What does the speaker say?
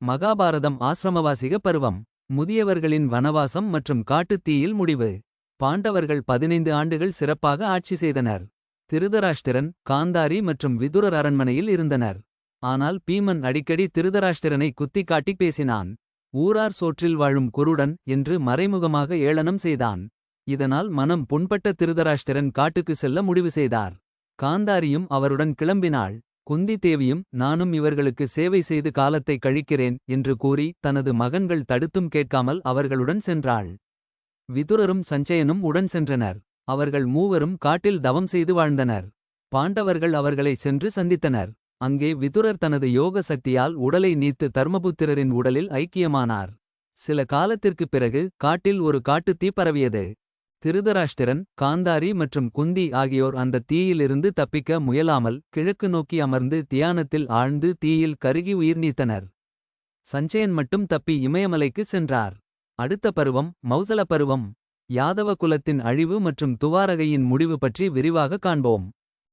மகாபாரதம் ஆசிரமவாசிக பருவம். முதியவர்களின் வனவாசம் மற்றும் காட்டுத் தீயில் முடிவு. பாண்டவர்கள் 15 ஆண்டுகள் சிறப்பாக ஆட்சி செய்தனர். திருதராஷ்டிரன் காந்தாரி மற்றும் விதுரர் அரண்மனையில் இருந்தனர். ஆனால் பீமன் அடிக்கடி திருதராஷ்டிரனை குத்திக் காட்டிப் பேசினான். ஊரார் சோற்றில் வாழும் குருடன் என்று மறைமுகமாக ஏளனம் செய்தான். இதனால் மனம் புண்பட்ட திருதராஷ்டிரன் காட்டுக்கு செல்ல முடிவு செய்தார். காந்தாரியும் அவருடன் கிளம்பினாள். குந்தி தேவியும் நானும் இவர்களுக்கு சேவை செய்து காலத்தை கழிக்கிறேன் என்று கூறி தனது மகன்கள் தடுத்தும் கேட்காமல் அவர்களுடன் சென்றாள். விதுரரும் சஞ்சயனும் உடன் சென்றனர். அவர்கள் மூவரும் காட்டில் தவம் செய்து வாழ்ந்தனர். பாண்டவர்கள் அவர்களை சென்று சந்தித்தனர். அங்கே விதுரர் தனது யோக சக்தியால் உடலை நீத்து தர்மபுத்திரரின் உடலில் ஐக்கியமானார். சில காலத்திற்குப் பிறகு காட்டில் ஒரு காட்டுத் தீ பரவியது. திருதராஷ்டிரன் காந்தாரி மற்றும் குந்தி ஆகியோர் அந்த தீயிலிருந்து தப்பிக்க முயலாமல் கிழக்கு நோக்கி அமர்ந்து தியானத்தில் ஆழ்ந்து தீயில் கருகி உயிர் நீத்தனர். சஞ்சயன் மட்டும் தப்பி இமயமலைக்கு சென்றார். அடுத்த பருவம் மௌசல பருவம். யாதவ குலத்தின் அழிவு மற்றும் துவாரகையின் முடிவு பற்றி விரிவாக காண்போம்.